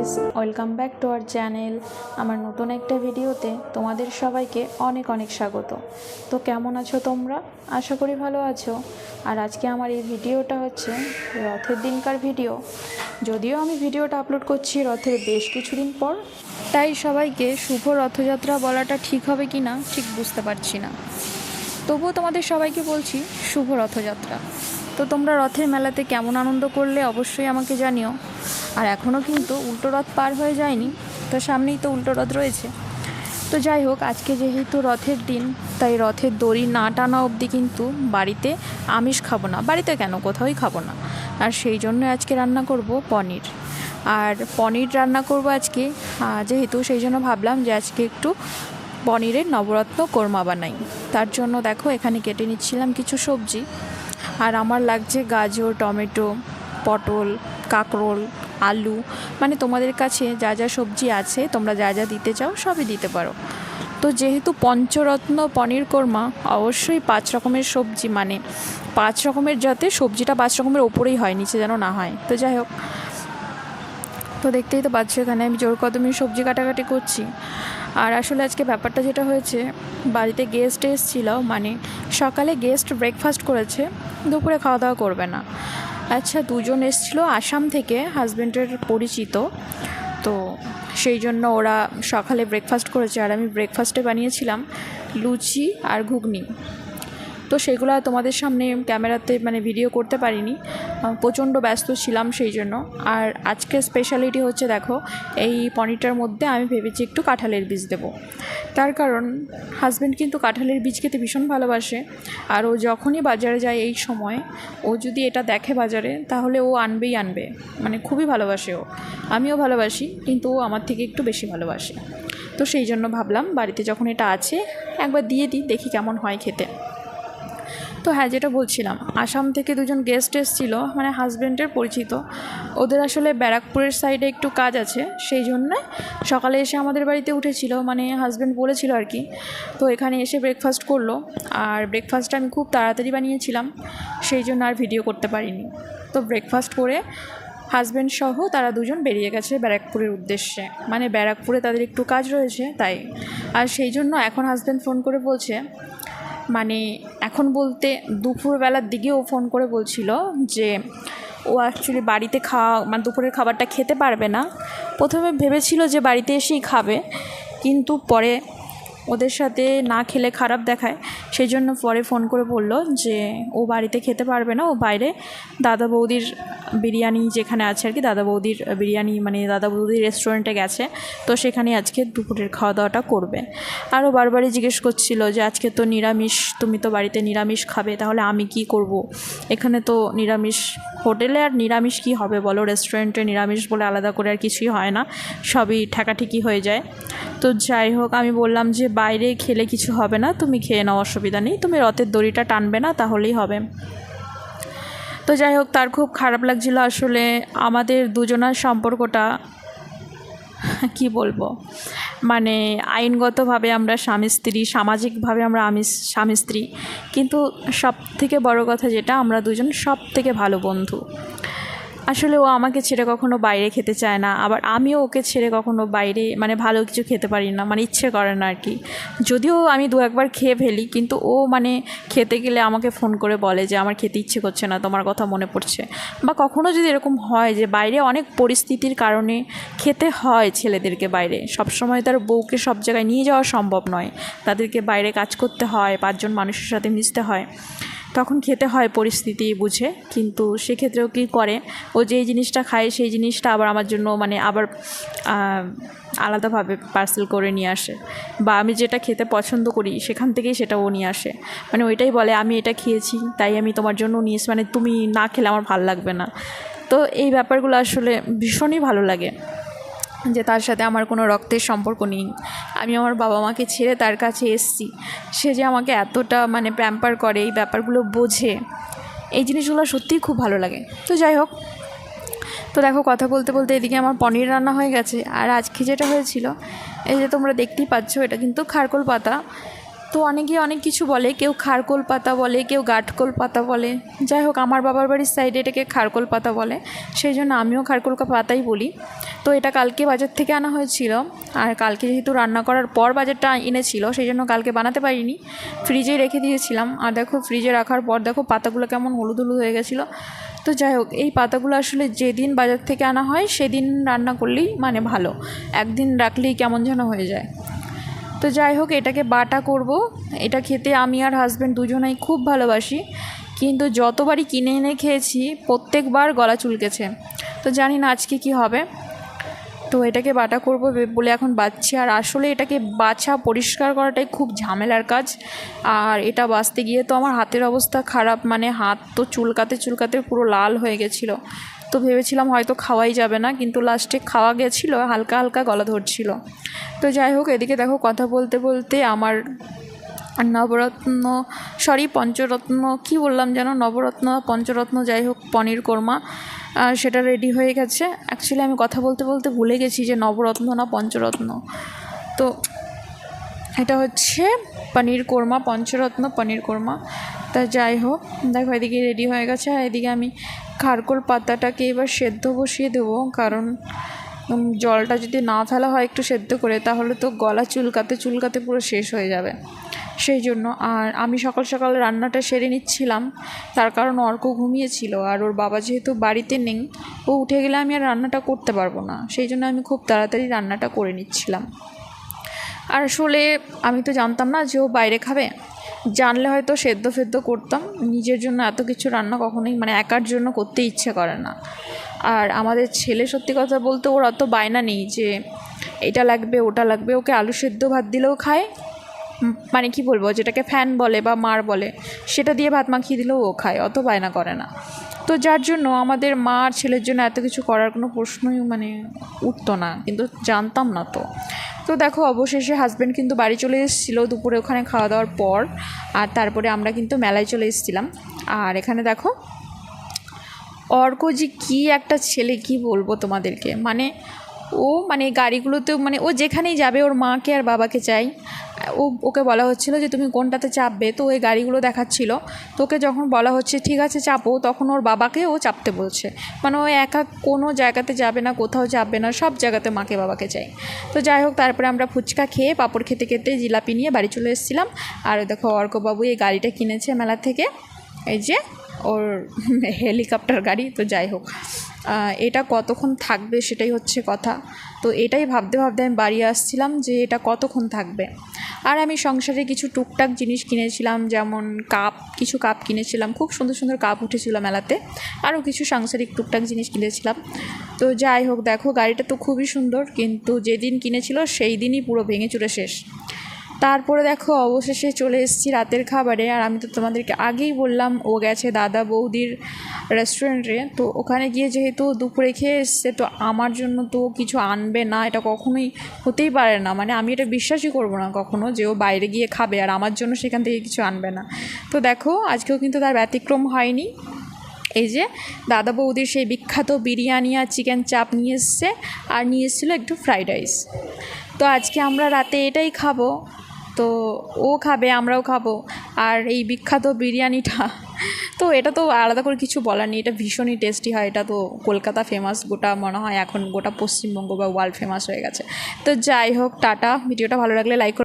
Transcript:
Guys, welcome back to our channel. আমার নতুন একটা ভিডিওতে তোমাদের সবাইকে অনেক অনেক স্বাগত। তো কেমন আছো তোমরা? আশা করি ভালো আছো। আর আজকে আমার এই ভিডিওটা হচ্ছে রথের দিনকার ভিডিও। যদিও আমি ভিডিওটা আপলোড করছি রথের বেশ কিছুদিন পর, তাই সবাইকে শুভ রথযাত্রা বলাটা ঠিক হবে কি না ঠিক বুঝতে পারছি না। তবুও তোমাদের সবাইকে বলছি শুভ রথযাত্রা। তো তোমরা রথের মেলাতে কেমন আনন্দ করলে অবশ্যই আমাকে জানিও। আর এখনও কিন্তু উল্টো রথ পার হয়ে যায়নি, তো সামনেই তো উল্টো রথ রয়েছে। তো যাই হোক, আজকে যেহেতু রথের দিন, তাই রথের দড়ি না টানা অবধি কিন্তু বাড়িতে আমিষ খাবো না। বাড়িতে কেন, কোথাওই খাবো না। আর সেই জন্য আজকে রান্না করব পনির। আর পনির রান্না করব আজকে, যেহেতু সেই জন্য ভাবলাম যে আজকে একটু পনিরের নবরত্ন কোরমা বানাই। তার জন্য দেখো এখানে কেটে নিচ্ছিলাম কিছু সবজি। আর আমার লাগছে গাজর, টমেটো, পটল, কাঁকরোল, আলু, মানে তোমাদের কাছে যা যা সবজি আছে তোমরা যা যা দিতে চাও সবই দিতে পারো। তো যেহেতু পঞ্চরত্ন পনির কোরমা, অবশ্যই 5 রকমের সবজি, মানে 5 রকমের, যাতে সবজিটা 5 রকমের ওপরেই হয়, নিচে যেন না হয়। তো যাই হোক, তো দেখতেই তো পাচ্ছ এখানে আমি জোর কদমে সবজি কাটাকাটি করছি। আর আসলে আজকে ব্যাপারটা যেটা হয়েছে, বাড়িতে গেস্ট এসেছিল, মানে সকালে গেস্ট ব্রেকফাস্ট করেছে, দুপুরে খাওয়া দাওয়া করবে না। আচ্ছা, দুজন এসেছিলো আসাম থেকে, হাজব্যান্ডের পরিচিত। তো সেই জন্য ওরা সকালে ব্রেকফাস্ট করেছে, আর আমি ব্রেকফাস্টে বানিয়েছিলাম লুচি আর ঘুগনি। তো সেগুলো তোমাদের সামনে ক্যামেরাতে মানে ভিডিও করতে পারিনি, প্রচণ্ড ব্যস্ত ছিলাম সেই জন্য। আর আজকের স্পেশালিটি হচ্ছে, দেখো এই পনিরটার মধ্যে আমি ভেবেছি একটু কাঁঠালের বীজ দেবো। তার কারণ হাজব্যান্ড কিন্তু কাঁঠালের বীজ খেতে ভীষণ ভালোবাসে। আর ও যখনই বাজারে যায় এই সময়, ও যদি এটা দেখে বাজারে, তাহলে ও আনবেই আনবে, মানে খুবই ভালোবাসে ও। আমিও ভালোবাসি, কিন্তু ও আমার থেকে একটু বেশি ভালোবাসে। তো সেই জন্য ভাবলাম বাড়িতে যখন এটা আছে একবার দিয়ে দিই, দেখি কেমন হয় খেতে। তো হ্যাঁ, যেটা বলছিলাম, আসাম থেকে দুজন গেস্ট এসেছিলো, মানে হাজব্যান্ডের পরিচিত। ওদের আসলে ব্যারাকপুরের সাইডে একটু কাজ আছে, সেই জন্যে সকালে এসে আমাদের বাড়িতে উঠেছিল, মানে হাজব্যান্ড বলেছিল আর কি। তো এখানে এসে ব্রেকফাস্ট করলো, আর ব্রেকফাস্টটা আমি খুব তাড়াতাড়ি বানিয়েছিলাম, সেই জন্য আর ভিডিও করতে পারিনি। তো ব্রেকফাস্ট করে হাজব্যান্ড সহ তারা দুজন বেরিয়ে গেছে ব্যারাকপুরের উদ্দেশ্যে, মানে ব্যারাকপুরে তাদের একটু কাজ রয়েছে তাই। আর সেই জন্য এখন হাজব্যান্ড ফোন করে বলছে, মানে এখন বলতে দুপুরবেলার দিকে ও ফোন করে বলছিল যে ও অ্যাকচুয়ালি বাড়িতে মানে দুপুরের খাবারটা খেতে পারবে না। প্রথমে ভেবেছিল যে বাড়িতে এসেই খাবে, কিন্তু পরে ওদের সাথে না খেলে খারাপ দেখায়, সেই জন্য পরে ফোন করে বলল যে ও বাড়িতে খেতে পারবে না, ও বাইরে দাদা বৌদির বিরিয়ানি যেখানে আছে আর কি, দাদা বৌদির বিরিয়ানি মানে দাদা বৌদির রেস্টুরেন্টে গেছে, তো সেখানে আজকে দুপুরের খাওয়া দাওয়াটা করবে। আরও বারবারই জিজ্ঞেস করছিল যে আজকে তো নিরামিষ, তুমি তো বাড়িতে নিরামিষ খাবে, তাহলে আমি কি করব? এখানে তো নিরামিষ, হোটেলে আর নিরামিষ কি হবে বলো, রেস্টুরেন্টে নিরামিষ বলে আলাদা করে আর কিছুই হয় না, সবই ঠেকাঠেকি হয়ে যায়। তো যাই হোক, আমি বললাম যে বাইরে খেলে কিছু হবে না, তুমি খেয়ে নাও, অসুবিধা নেই, তুমি রথের দড়িটা টানবে না তাহলেই হবে। তো যাই হোক, তার খুব খারাপ লাগছিল আসলে আমাদের দুজনার সম্পর্কটা, কি বলবো, মানে আইনগতভাবে আমরা স্বামী স্ত্রী, সামাজিকভাবে আমরা স্বামী স্ত্রী, কিন্তু সব থেকে বড় কথা যেটা, আমরা দুজন সব থেকে ভালো বন্ধু। আসলে ও আমাকে ছেড়ে কখনো বাইরে খেতে চায় না, আবার আমিও ওকে ছেড়ে কখনো বাইরে মানে ভালো কিছু খেতে পারি না, মানে ইচ্ছে করে না আর কি। যদিও আমি 2-1বার খেয়ে ফেলি, কিন্তু ও মানে খেতে গেলে আমাকে ফোন করে বলে যে আমার খেতে ইচ্ছে করছে না, তোমার কথা মনে পড়ছে। বা কখনো যদি এরকম হয় যে বাইরে অনেক পরিস্থিতির কারণে খেতে হয় ছেলেদেরকে বাইরে, সবসময় তার বউকে সব জায়গায় নিয়ে যাওয়া সম্ভব নয়, তাদেরকে বাইরে কাজ করতে হয়, 5 জন মানুষের সাথে মিশতে হয়, তখন খেতে হয় পরিস্থিতি বুঝে। কিন্তু সেক্ষেত্রেও কী করে, ও যেই জিনিসটা খায় সেই জিনিসটা আবার আমার জন্য মানে আবার আলাদাভাবে পার্সেল করে নিয়ে আসে, বা আমি যেটা খেতে পছন্দ করি সেখান থেকেই সেটা ও নিয়ে আসে, মানে ওইটাই বলে আমি এটা খেয়েছি তাই আমি তোমার জন্য নিয়ে এসে, মানে তুমি না খেলে আমার ভালো লাগবে না। তো এই ব্যাপারগুলো আসলে ভীষণই ভালো লাগে, যে তার সাথে আমার কোনো রক্তের সম্পর্ক নেই, আমি আমার বাবা মাকে ছেড়ে তার কাছে এসেছি, সে যে আমাকে এতটা মানে প্যাম্পার করে, এই ব্যাপারগুলো বোঝে, এই জিনিসগুলো সত্যিই খুব ভালো লাগে। তো যাই হোক, তো দেখো কথা বলতে বলতে এদিকে আমার পনির রান্না হয়ে গেছে। আর আজকে যেটা হয়েছিল, এই যে তোমরা দেখতেই পাচ্ছ, এটা কিন্তু খারকোল পাতা, তো অনেকেই অনেক কিছু বলে, কেউ খারকোল পাতা বলে, কেউ গাঁটকোল পাতা বলে। যাই হোক, আমার বাবার বাড়ির সাইডে এটাকে খারকোল পাতা বলে, সেই জন্য আমিও খারকোল পাতাই বলি। তো এটা কালকে বাজার থেকে আনা হয়েছিল, আর কালকে যেহেতু রান্না করার পর বাজারটা এনেছিল, সেই জন্য কালকে বানাতে পারিনি, ফ্রিজে রেখে দিয়েছিলাম। আর দেখো, ফ্রিজে রাখার পর দেখো পাতাগুলো কেমন হলুদ হলুদ হয়ে গেছিলো। তো যাই হোক, এই পাতাগুলো আসলে যেদিন বাজার থেকে আনা হয় সেদিন রান্না করলেই মানে ভালো, একদিন রাখলেই কেমন যেন হয়ে যায়। তো যাই হোক, এটাকে বাটা করব। এটা খেতে আমি আর হাজব্যান্ড দুজনেই খুব ভালোবাসি, কিন্তু যতবারই কিনে এনে খেয়েছি প্রত্যেকবার গলা চুলকেছে। তো জানি না আজকে কি হবে। তো এটাকে বাটা করব বলে এখন বাছছি। আর আসলে এটাকে বাছা পরিষ্কার করাটাই খুব ঝামেলার কাজ। আর এটা বাছতে গিয়ে তো আমার হাতের অবস্থা খারাপ, মানে হাত তো চুলকাতে চুলকাতে পুরো লাল হয়ে গেছিলো। তো ভেবেছিলাম হয়তো খাওয়াই যাবে না, কিন্তু লাস্টে খাওয়া গেছিলো, হালকা হালকা গলা ধরছিল। তো যাই হোক, এদিকে দেখো কথা বলতে বলতে আমার পঞ্চরত্ন কি বললাম যেন, নবরত্ন পঞ্চরত্ন যাই হোক, পনির কোরমা সেটা রেডি হয়ে গেছে। অ্যাকচুয়ালি আমি কথা বলতে বলতে ভুলে গেছি যে নবরত্ন না পঞ্চরত্ন। তো এটা হচ্ছে পনির কোরমা, পঞ্চরত্ন পনির কোরমা। তা যাই হোক, দেখো এদিকে রেডি হয়ে গেছে। আর এদিকে আমি খারকোল পাতাটাকে এবার সেদ্ধ বসিয়ে দেবো, কারণ জলটা যদি না ফেলা হয় একটু সেদ্ধ করে, তাহলে তো গলা চুলকাতে চুলকাতে পুরো শেষ হয়ে যাবে, সেই জন্য। আর আমি সকাল সকাল রান্নাটা সেরে নিচ্ছিলাম, তার কারণ অর্ক ঘুমিয়েছিল, আর ওর বাবা যেহেতু বাড়িতে নেই, ও উঠে গেলে আমি আর রান্নাটা করতে পারবো না, সেই জন্য আমি খুব তাড়াতাড়ি রান্নাটা করে নিচ্ছিলাম। আর আসলে আমি তো জানতাম না যে ও বাইরে খাবে, জানলে হয়তো সেদ্ধ করতাম। নিজের জন্য এত কিছু রান্না কখনোই মানে একার জন্য করতে ইচ্ছে করে না। আর আমাদের ছেলে, সত্যি কথা বলতে ওর অত বায়না নেই যে এটা লাগবে ওটা লাগবে, ওকে আলু সেদ্ধ ভাত দিলেও খায়, মানে কি বলবো, যেটাকে ফ্যান বলে বা মার বলে, সেটা দিয়ে ভাত মাখিয়ে দিলেও ও খায়, অত বায়না করে না। তো যার জন্য আমাদের মা আর ছেলের জন্য এত কিছু করার কোনো প্রশ্নই মানে উঠতো না, কিন্তু জানতাম না তো। তো দেখো, অবশেষে হাজব্যান্ড কিন্তু বাড়ি চলে এসেছিলো দুপুরে ওখানে খাওয়া দাওয়ার পর, আর তারপরে আমরা কিন্তু মেলায় চলে এসেছিলাম। আর এখানে দেখো অর্ক যে কী একটা ছেলে, কি বলবো তোমাদেরকে, মানে ও মানে গাড়িগুলোতেও মানে ও যেখানেই যাবে ওর মাকে আর বাবাকে চাই। ওকে বলা হচ্ছিলো যে তুমি কোনটাতে চাপবে, তো ওই গাড়িগুলো দেখাচ্ছিলো। তো ওকে যখন বলা হচ্ছে ঠিক আছে চাপো, তখন ওর বাবাকে ও চাপতে বলছে। মানে ও একা কোনো জায়গাতে যাবে না, কোথাও যাবে না, সব জায়গাতে মাকে বাবাকে চাই। তো যাই হোক, তারপরে আমরা ফুচকা খেয়ে পাঁপড় খেতে খেতে জিলাপি নিয়ে বাড়ি চলে এসেছিলাম। আর দেখো অর্কবাবু এই গাড়িটা কিনেছে মেলা থেকে, এই যে ওর হেলিকপ্টার গাড়ি। তো যাই হোক, এটা কতক্ষণ থাকবে সেটাই হচ্ছে কথা। তো এটাই ভাবতে ভাবতে আমি বাড়ি আসছিলাম যে এটা কতক্ষণ থাকবে। আর আমি সংসারে কিছু টুকটাক জিনিস কিনেছিলাম, যেমন কিছু কাপ কিনেছিলাম, খুব সুন্দর সুন্দর কাপ উঠেছিল মেলাতে। আরও কিছু সাংসারিক টুকটাক জিনিস কিনেছিলাম। তো যাই হোক, দেখো গাড়িটা তো খুবই সুন্দর, কিন্তু যেদিন কিনেছিল সেই দিনই পুরো ভেঙে চুরে শেষ। তারপরে দেখো অবশেষে চলে এসেছি রাতের খাবারে। আর আমি তো তোমাদেরকে আগেই বললাম ও গেছে দাদা বৌদির রেস্টুরেন্টে। তো ওখানে গিয়ে যেহেতু দুপুরে খেয়ে এসছে, তো আমার জন্য তো কিছু আনবে না, এটা কখনোই হতেই পারে না। মানে আমি এটা বিশ্বাসই করবো না কখনো যে ও বাইরে গিয়ে খাবে আর আমার জন্য সেখান থেকে কিছু আনবে না। তো দেখো আজকেও কিন্তু তার ব্যতিক্রম হয়নি। এই যে দাদা বৌদির সেই বিখ্যাত বিরিয়ানি আর চিকেন চাপ নিয়ে এসছে, আর নিয়ে এসেছিলো একটু ফ্রাইড রাইস। তো আজকে আমরা রাতে এটাই খাবো। তো ও খাবে, আমরাও খাবো। আর এই বিখ্যাত বিরিয়ানিটা, তো এটা তো আলাদা করে কিছু বলার নেই, এটা ভীষণই টেস্টি হয়। এটা তো কলকাতা ফেমাস, গোটা মনে হয় এখন গোটা পশ্চিমবঙ্গ বা ওয়ার্ল্ড ফেমাস হয়ে গেছে। তো যাই হোক, টাটা। ভিডিওটা ভালো লাগলে লাইক